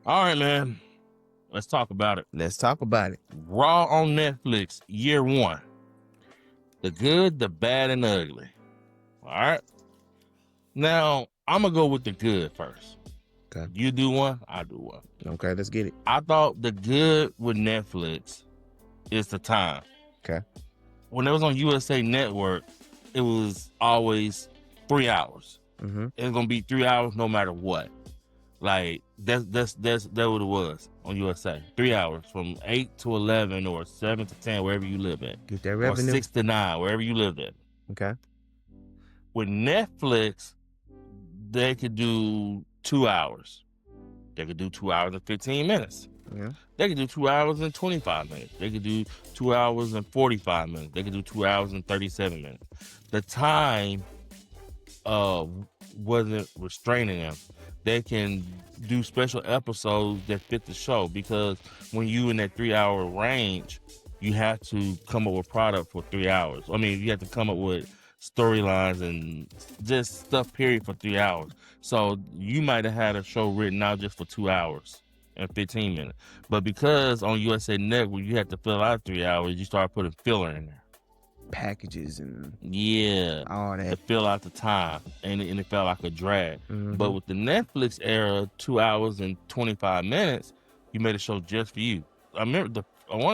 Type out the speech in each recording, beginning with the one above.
All right, man. Let's talk about it. Let's talk about it. Raw on Netflix, year one. The good, the bad, and the ugly. All right. Now, I'm going to go with the good first. Okay. You do one, I do one. Okay, let's get it. I thought the good with Netflix is the time. Okay. When it was on USA Network, it was always 3 hours. Mm-hmm. It's going to be 3 hours no matter what. Like, that's what it was on USA. 3 hours from 8 to 11 or 7 to 10, wherever you live at. Get that revenue. Or 6 to 9, wherever you lived at. Okay. With Netflix, they could do 2 hours. They could do 2 hours and 15 minutes. Yeah. They could do 2 hours and 25 minutes. They could do 2 hours and 45 minutes. They could do 2 hours and 37 minutes. The time wasn't restraining them. They can do special episodes that fit the show, because when you in that 3 hour range, you have to come up with product for 3 hours. I mean, you have to come up with storylines and just stuff period for 3 hours. So you might have had a show written out just for 2 hours and 15 minutes. But because on USA Network you had to fill out 3 hours, you start putting filler in there. Packages and all that to fill out the time, and it felt like a drag. Mm-hmm. But with the Netflix era, 2 hours and 25 minutes, you made a show just for you. I want to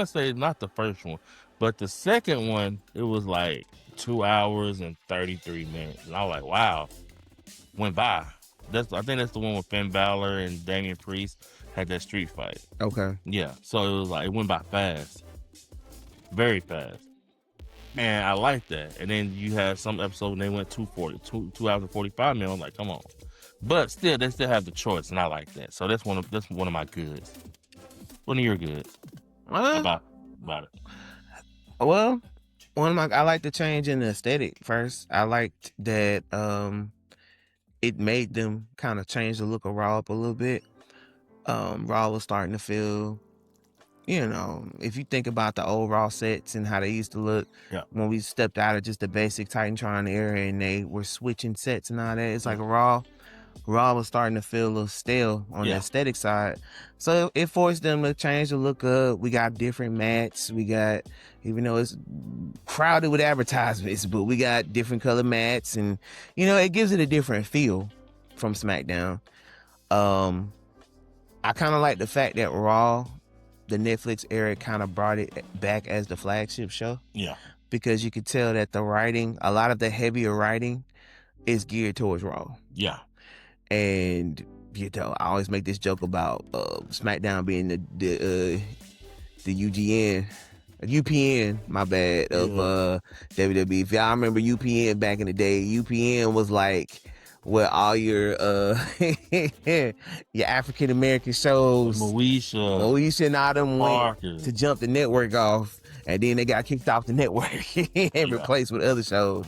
say not the first one, but the second one, it was like 2 hours and 33 minutes, and I was like, wow, went by. I think that's the one with Finn Balor and Damian Priest had that street fight. Okay. Yeah, so it was like, it went by fast, very fast. And I like that. And then you have some episodes when they went 2 hours and 45 minutes. I'm like, come on. But still, they still have the choice, and I like that. So that's one of my goods. One of your goods about it. Well, I like the change in the aesthetic first. I liked that it made them kind of change the look of Raw up a little bit. Raw was starting to feel, if you think about the old Raw sets and how they used to look, when we stepped out of just the basic Titantron era and they were switching sets and all that, it's like Raw was starting to feel a little stale on the aesthetic side. So it forced them to change the look up. We got different mats. We got, even though it's crowded with advertisements, but we got different color mats, and it gives it a different feel from SmackDown. I kind of like the fact that Raw, the Netflix era, kind of brought it back as the flagship show. Yeah. Because you could tell that the writing, a lot of the heavier writing, is geared towards Raw. Yeah. And, I always make this joke about SmackDown being the UPN, my bad, of WWE. If y'all remember UPN back in the day, UPN was like where all your your African American shows, Moesha and all them went to jump the network off, and then they got kicked off the network and replaced with other shows.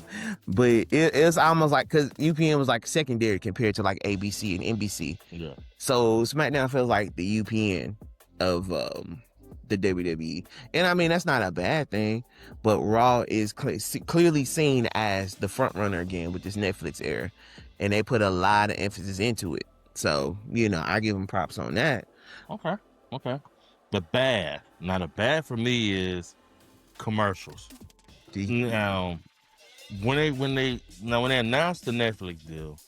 But it's almost like, because UPN was like secondary compared to like ABC and NBC. Yeah. So SmackDown feels like the UPN of the WWE. And I mean, that's not a bad thing, but Raw is clearly seen as the front runner again with this Netflix era. And they put a lot of emphasis into it. So, I give them props on that. Okay. The bad for me is commercials. Now, when they announced the Netflix deal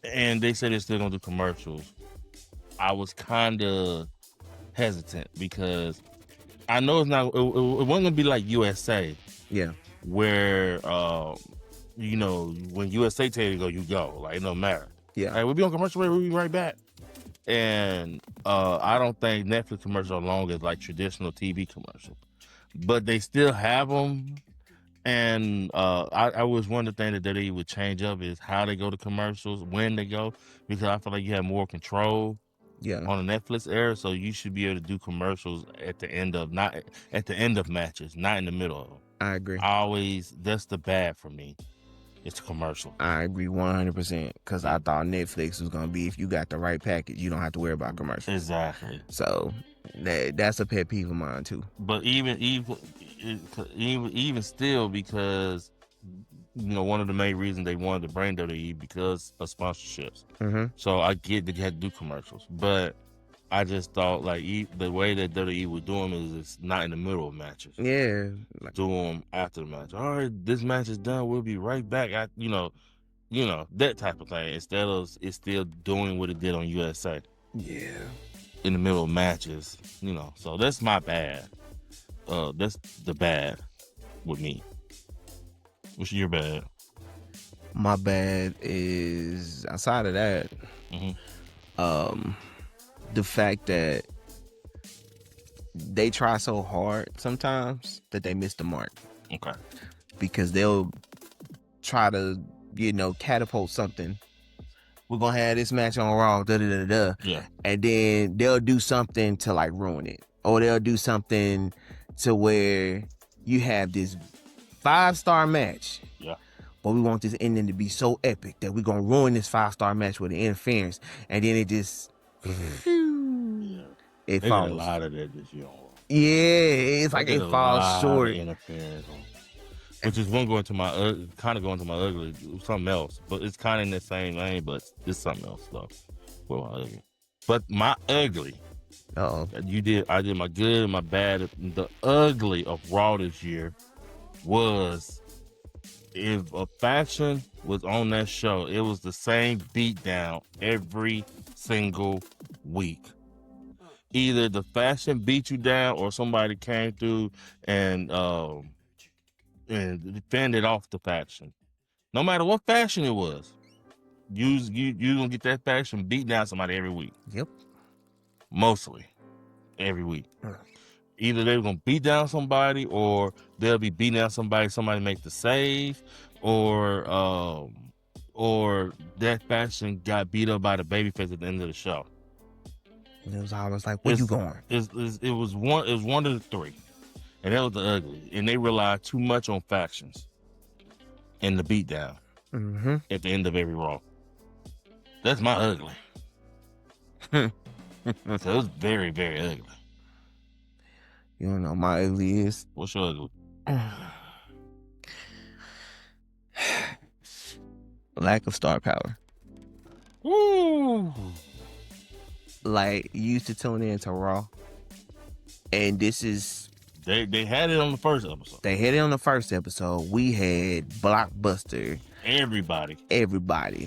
and they said they're still gonna do commercials, I was kind of hesitant, because I know it wasn't gonna be like USA. Yeah. Where when USA tell you to go, you go. Like, it don't matter. Yeah. Hey, we'll be on commercial break, we'll be right back. And I don't think Netflix commercials are long as like traditional TV commercials. But they still have them. And I was one of the things that they would change up is how they go to commercials, when they go, because I feel like you have more control on the Netflix era. So you should be able to do commercials not at the end of matches, not in the middle of them. I agree. That's the bad for me. It's a commercial. I agree 100%, because I thought Netflix was going to be, if you got the right package, you don't have to worry about commercials. Exactly. So that's a pet peeve of mine too. But even still, because one of the main reasons they wanted to bring WWE because of sponsorships. Mm-hmm. So I get that you had to do commercials, but I just thought like the way that WWE would do them is it's not in the middle of matches. Yeah. Do them after the match. All right, this match is done. We'll be right back. That type of thing. Instead of it's still doing what it did on USA. Yeah. In the middle of matches, So that's my bad. That's the bad with me. What's your bad? My bad is outside of that. Mm-hmm. The fact that they try so hard sometimes that they miss the mark. Okay. Because they'll try to, catapult something. We're gonna have this match on Raw, Yeah. and then they'll do something to like ruin it, or they'll do something to where you have this 5-star match. Yeah. But we want this ending to be so epic that we're gonna ruin this 5-star match with the interference, and then it just it they falls. did a lot of that this year. Yeah, it's like it falls short. Interference which is going to my ugly, something else, but it's kind of in the same lane, but it's something else though. For my ugly, but my ugly. Uh-oh. I did my good, my bad. The ugly of Raw this year was if a faction was on that show, it was the same beatdown every single week. Either the faction beat you down or somebody came through and fended off the faction. No matter what faction it was, you gonna get that faction beat down somebody every week. Yep. Mostly every week. Either they're gonna beat down somebody or they'll be beating down somebody make the save, or that faction got beat up by the babyface at the end of the show. And it was always like, where you going? It was one of the three. And that was the ugly. And they relied too much on factions and the beatdown at the end of every Raw. That's my ugly. So it was very, very ugly. You don't know my ugly is? What's your ugly? Lack of star power. Woo! Like, you used to tune in to Raw, and this is... They had it on the first episode. They had it on the first episode. We had Blockbuster. Everybody.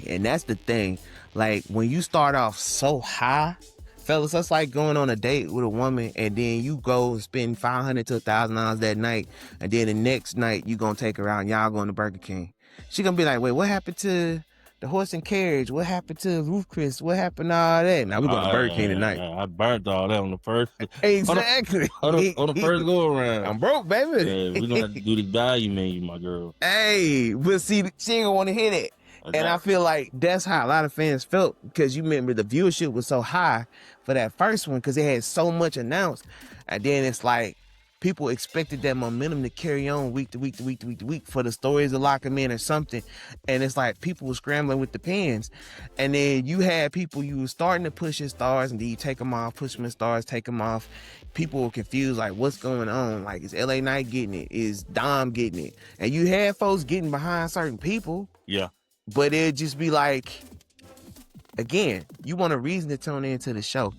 And that's the thing. Like, when you start off so high, fellas, that's like going on a date with a woman, and then you go and spend $500 to $1,000 that night, and then the next night you gonna take her out and y'all going to Burger King. She gonna be like, wait, what happened to the horse and carriage? What happened to Roof Chris? What happened to all that? Now we're going to Burger King tonight. I burnt all that on the first. Exactly. On the first go around. I'm broke, baby. Yeah, we're gonna have to do the value menu, my girl. Hey, but see, she ain't gonna want to hear that. Okay. And I feel like that's how a lot of fans felt, because you remember the viewership was so high for that first one because it had so much announced, and then it's like people expected that momentum to carry on week to week to week to week to week for the stories to lock them in or something, and it's like people were scrambling with the pens, and then you had people, you were starting to push in stars, and then you take them off, push them in stars, take them off. People were confused, like, what's going on? Like, is LA Knight getting it? Is Dom getting it? And you had folks getting behind certain people. Yeah. But it'd just be like, again, you want a reason to tune into the show.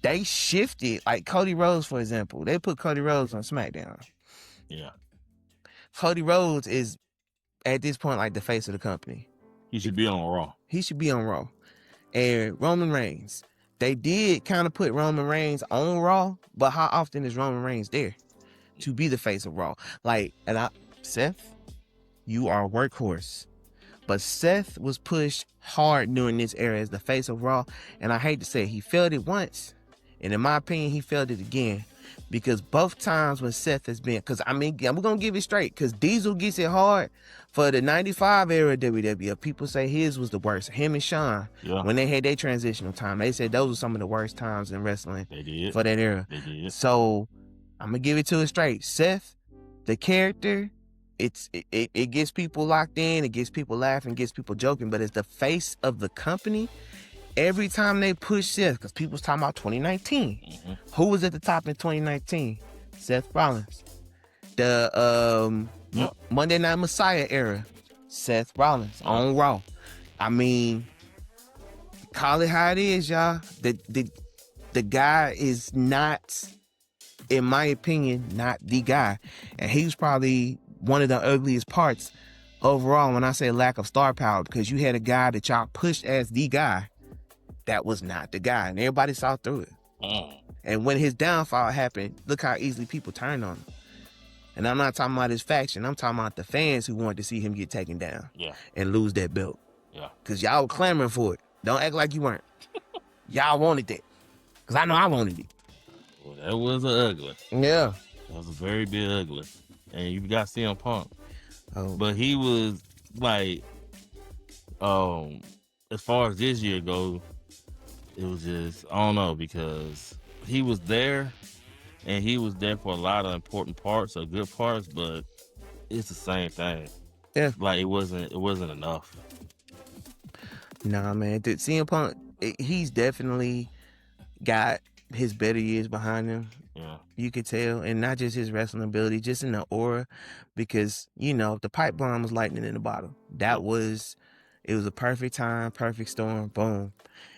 They shifted, like Cody Rhodes, for example. They put Cody Rhodes on SmackDown. Yeah. Cody Rhodes is, at this point, like the face of the company. He should be on Raw. He should be on Raw. And Roman Reigns. They did kind of put Roman Reigns on Raw, but how often is Roman Reigns there to be the face of Raw? Like, Seth, you are a workhorse. But Seth was pushed hard during this era as the face of Raw. And I hate to say it, he failed it once. And in my opinion, he failed it again. Because both times when Seth has been, because I mean, we're going to give it straight. Because Diesel gets it hard for the 95 era WWF. People say his was the worst. Him and Shawn, when they had their transitional time, they said those were some of the worst times in wrestling for that era. They did. So I'm going to give it to it straight. Seth, the character, it gets people locked in, it gets people laughing, gets people joking, but it's the face of the company. Every time they push Seth, because people's talking about 2019. Who was at the top in 2019? Seth Rollins. The Monday Night Messiah era. Seth Rollins on Raw. I mean, call it how it is, y'all. The guy is not, in my opinion, not the guy. And he was probably one of the ugliest parts overall when I say lack of star power, because you had a guy that y'all pushed as the guy that was not the guy, and everybody saw through it. And when his downfall happened, look how easily people turned on him. And I'm not talking about his faction. I'm talking about the fans who wanted to see him get taken down and lose that belt. Because y'all were clamoring for it. Don't act like you weren't. Y'all wanted that. Because I know I wanted it. Well, that was ugly. Yeah. That was a very big ugly. And you got CM Punk. Oh. But he was like, as far as this year goes, it was just, I don't know, because he was there, and he was there for a lot of important parts or good parts, but it's the same thing. Yeah. Like, it wasn't enough. Nah, man. CM Punk, he's definitely got his better years behind him. Yeah. You could tell, and not just his wrestling ability, just in the aura, because, you know, the pipe bomb was lightning in the bottle. That was, it was a perfect time, perfect storm, boom.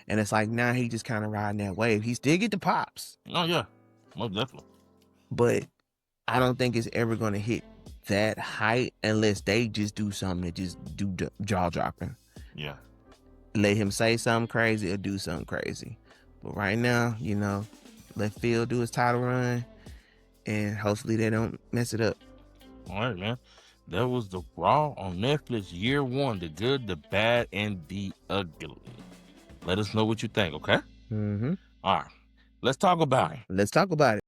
And it's like, now he just kind of riding that wave. He still get the pops. Oh, yeah. Most definitely. But I don't think it's ever going to hit that height unless they just do something that just do jaw dropping. Yeah. Let him say something crazy or do something crazy. But right now, you know, let Phil do his title run, and hopefully they don't mess it up. All right, man. That was the Raw on Netflix year 1, the good, the bad, and the ugly. Let us know what you think, okay? Mm-hmm. All right. Let's talk about it. Let's talk about it.